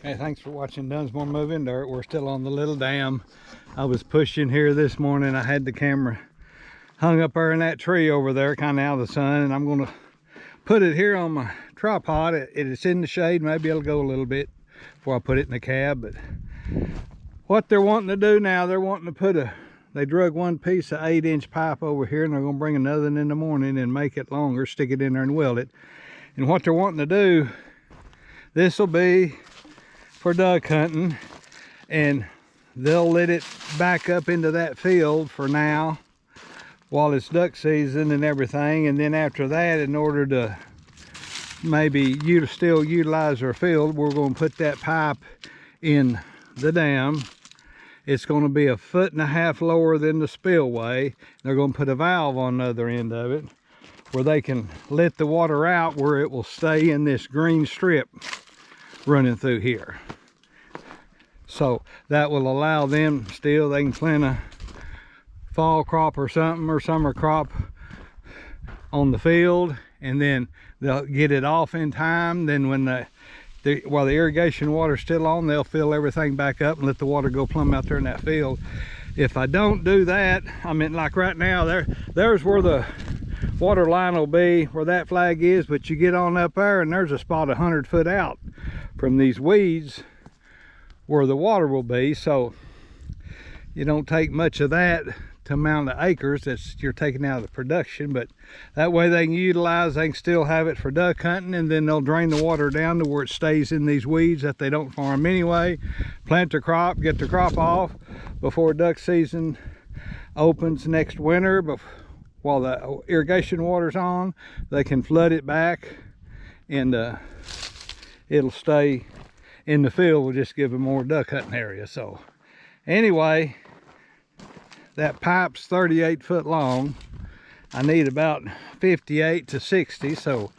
Hey, thanks for watching Dunsmore Moving Dirt. We're still on the little dam. I was pushing here this morning. I had the camera hung up there in that tree over there, kind of out of the sun, and I'm going to put it here on my tripod. It's in the shade. Maybe it'll go a little bit before I put it in the cab. But what they're wanting to do now, they're wanting to they drug one piece of 8-inch pipe over here, and they're going to bring another one in the morning and make it longer, stick it in there and weld it. And what they're wanting to do, this will be for duck hunting, and they'll let it back up into that field for now while it's duck season and everything. And then after that, in order to maybe still utilize our field, we're going to put that pipe in the dam. It's going to be 1.5 feet lower than the spillway. They're going to put a valve on the other end of it where they can let the water out, where it will stay in this green strip running through here. So that will allow them still, they can plant a fall crop or something, or summer crop on the field, and then they'll get it off in time. Then when while the irrigation water's still on, they'll fill everything back up and let the water go plumb out there in that field. If I don't do that, I mean, like right now, there's where the water line will be, where that flag is, but you get on up there and there's a spot 100 foot out from these weeds where the water will be. So you don't take much of that to amount of acres that you're taking out of the production, but that way they can still have it for duck hunting, and then they'll drain the water down to where it stays in these weeds that they don't farm anyway, plant the crop, get the crop off before duck season opens next winter. But while the irrigation water's on, they can flood it back, and it'll stay in the field. We'll just give them more duck hunting area. So anyway, that pipe's 38 foot long. I need about 58 to 60. So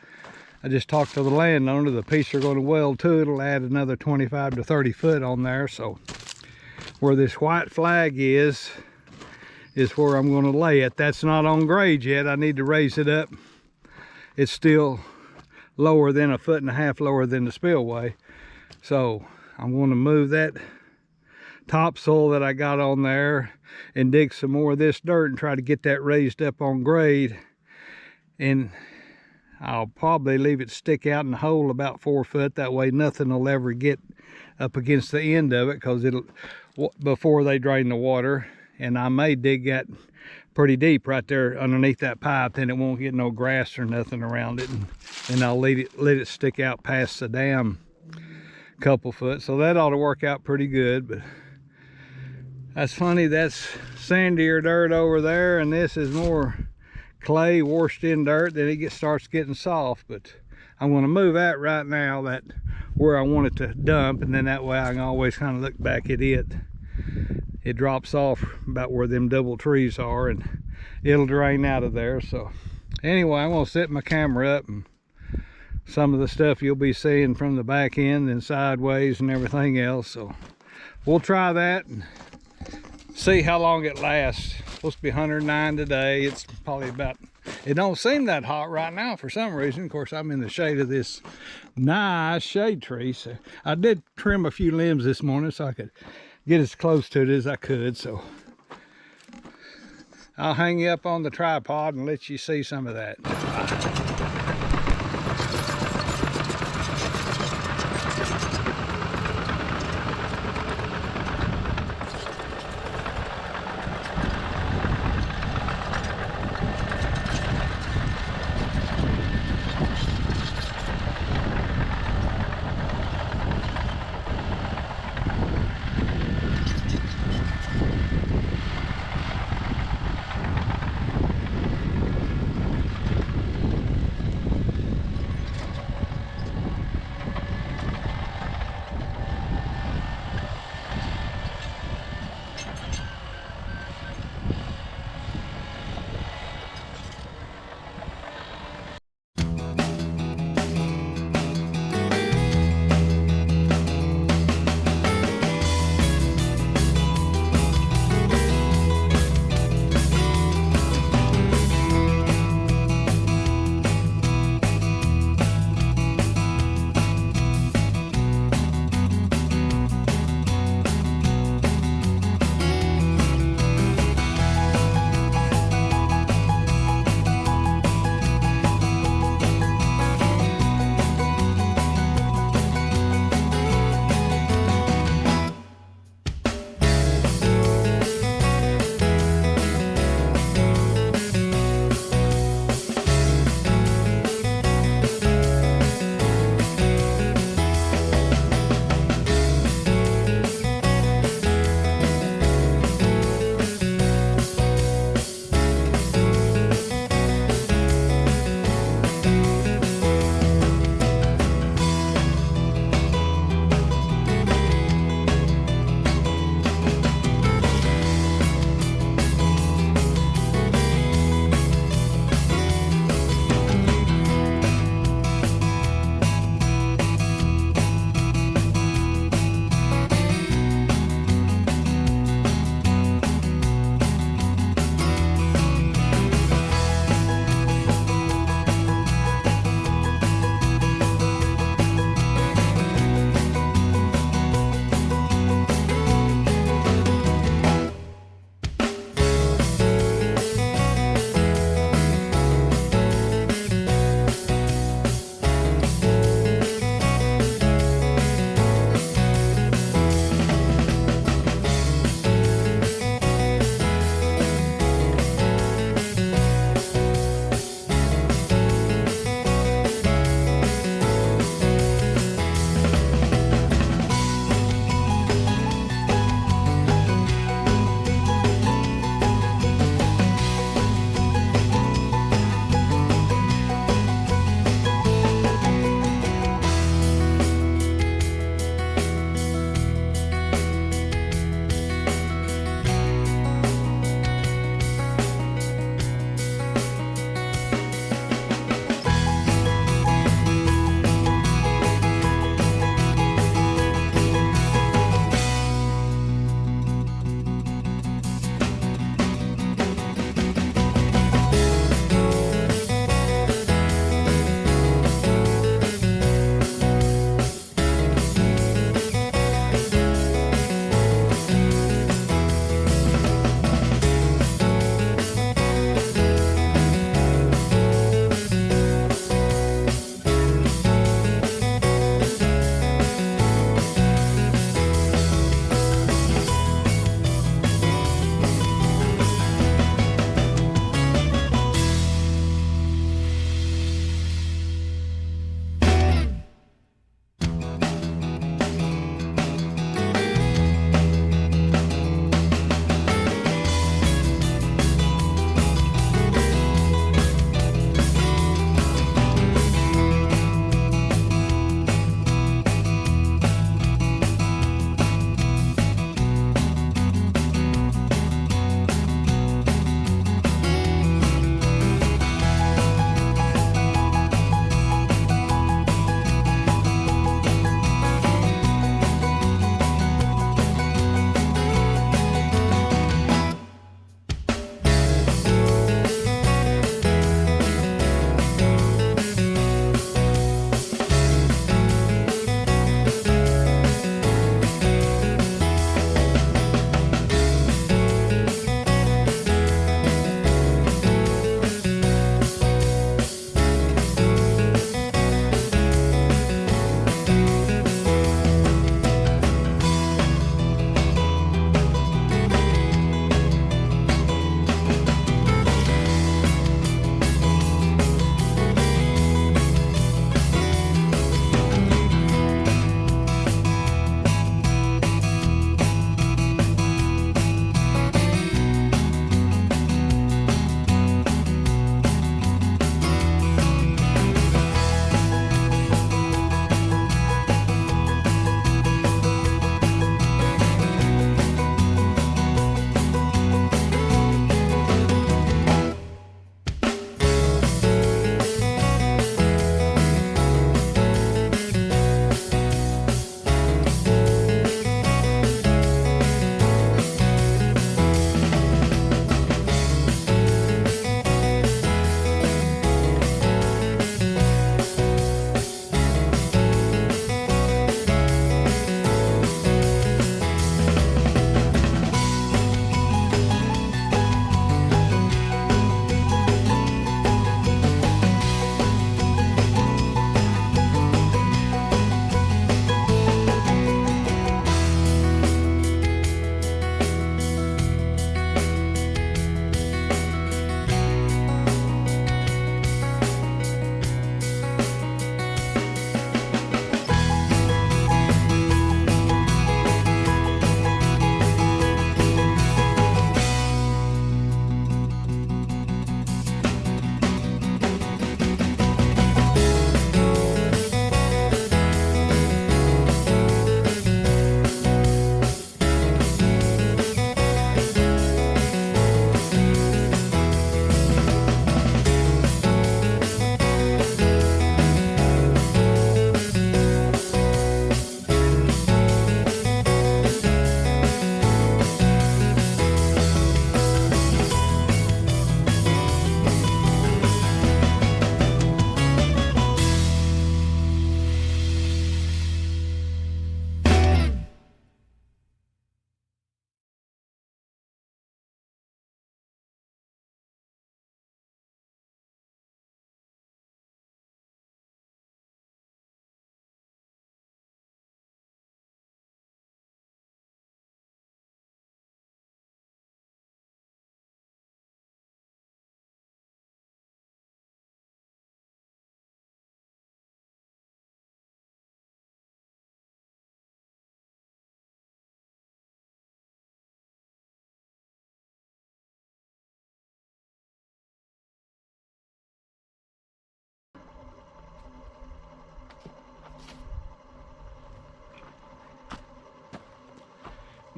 I just talked to the landowner. The piece they're going to weld to, it'll add another 25 to 30 foot on there. So where this white flag is where I'm going to lay it. That's not on grade yet. I need to raise it up. It's still lower than 1.5 feet lower than the spillway. So I'm going to move that topsoil that I got on there and dig some more of this dirt and try to get that raised up on grade. And I'll probably leave it stick out in the hole about 4 foot. That way nothing will ever get up against the end of it, because before they drain the water. And I may dig that pretty deep right there underneath that pipe, then it won't get no grass or nothing around it. And I'll let it stick out past the dam a couple foot. So that ought to work out pretty good. But that's funny, that's sandier dirt over there, and this is more clay washed in dirt. Then it starts getting soft. But I'm going to move that right now, that where I want it to dump, and then that way I can always kind of look back at it. It drops off about where them double trees are, and it'll drain out of there. So anyway, I'm going to set my camera up, and some of the stuff you'll be seeing from the back end and sideways and everything else. So we'll try that and see how long it lasts. It's supposed to be 109 today. It's probably it don't seem that hot right now for some reason. Of course, I'm in the shade of this nice shade tree. So I did trim a few limbs this morning so I could get as close to it as I could. So I'll hang you up on the tripod and let you see some of that.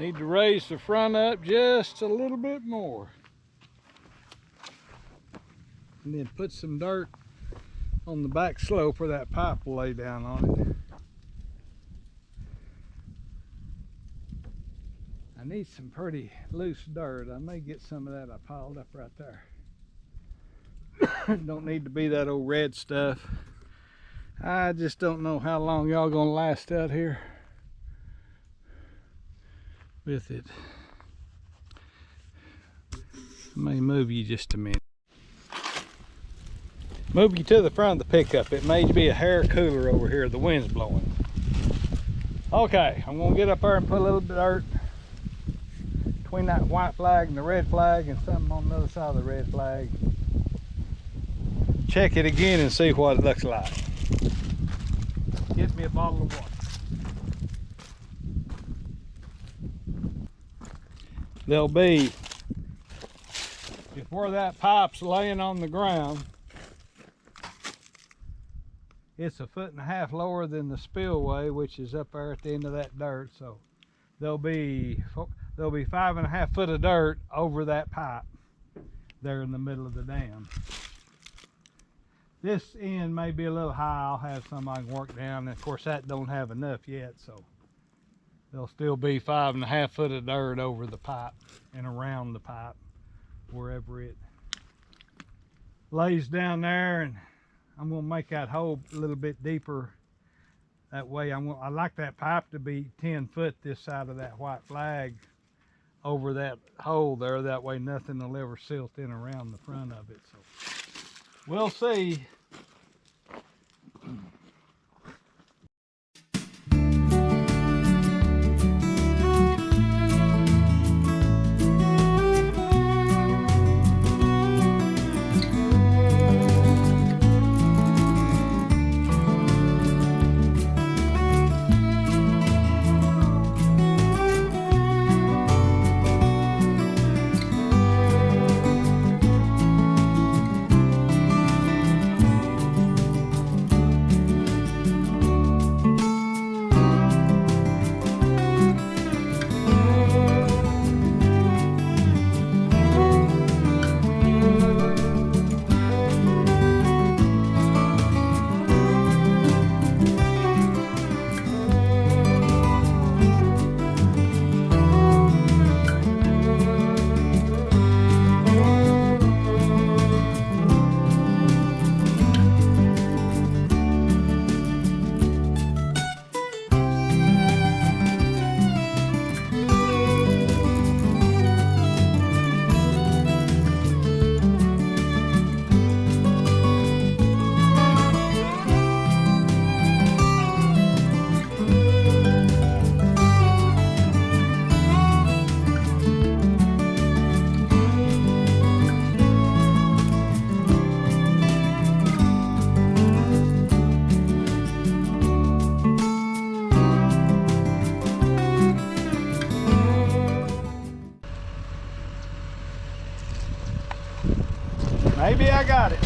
Need to raise the front up just a little bit more. And then put some dirt on the back slope where that pipe will lay down on it. I need some pretty loose dirt. I may get some of that I piled up right there. Don't need to be that old red stuff. I just don't know how long y'all gonna last out here with it. I may move you just a minute. Move you to the front of the pickup. It may be a hair cooler over here. The wind's blowing. Okay, I'm gonna get up there and put a little bit of dirt between that white flag and the red flag, and something on the other side of the red flag. Check it again and see what it looks like. Get me a bottle of water. There'll be, if where that pipe's laying on the ground, it's 1.5 feet lower than the spillway, which is up there at the end of that dirt. So there'll be 5.5 feet of dirt over that pipe there in the middle of the dam. This end may be a little high. I'll have some I can work down. And of course, that don't have enough yet, so there'll still be 5.5 feet of dirt over the pipe and around the pipe wherever it lays down there. And I'm gonna make that hole a little bit deeper. That way, I like that pipe to be 10 foot this side of that white flag over that hole there. That way, nothing will ever silt in around the front of it. So we'll see. Maybe I got it.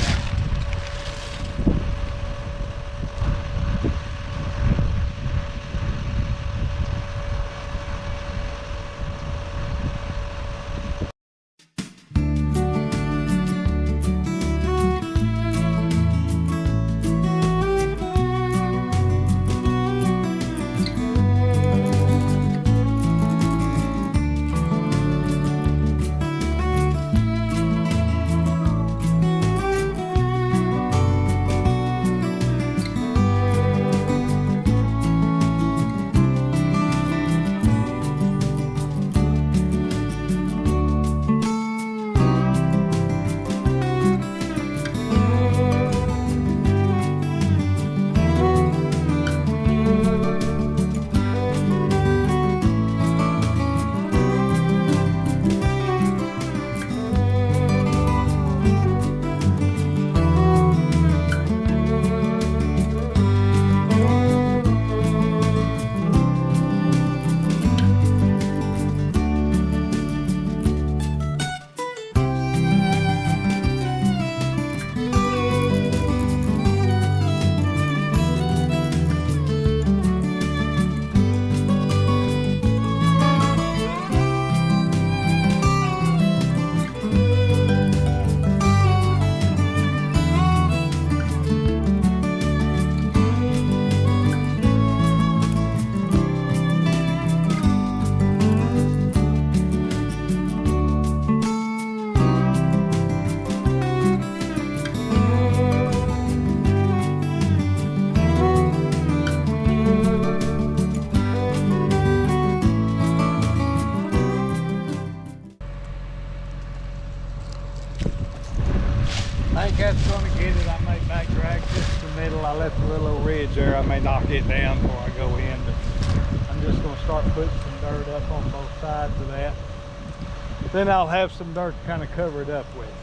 I think that's going to get it. I may back drag just the middle. I left a little ridge there. I may knock it down before I go in, but I'm just going to start putting some dirt up on both sides of that. Then I'll have some dirt to kind of cover it up with.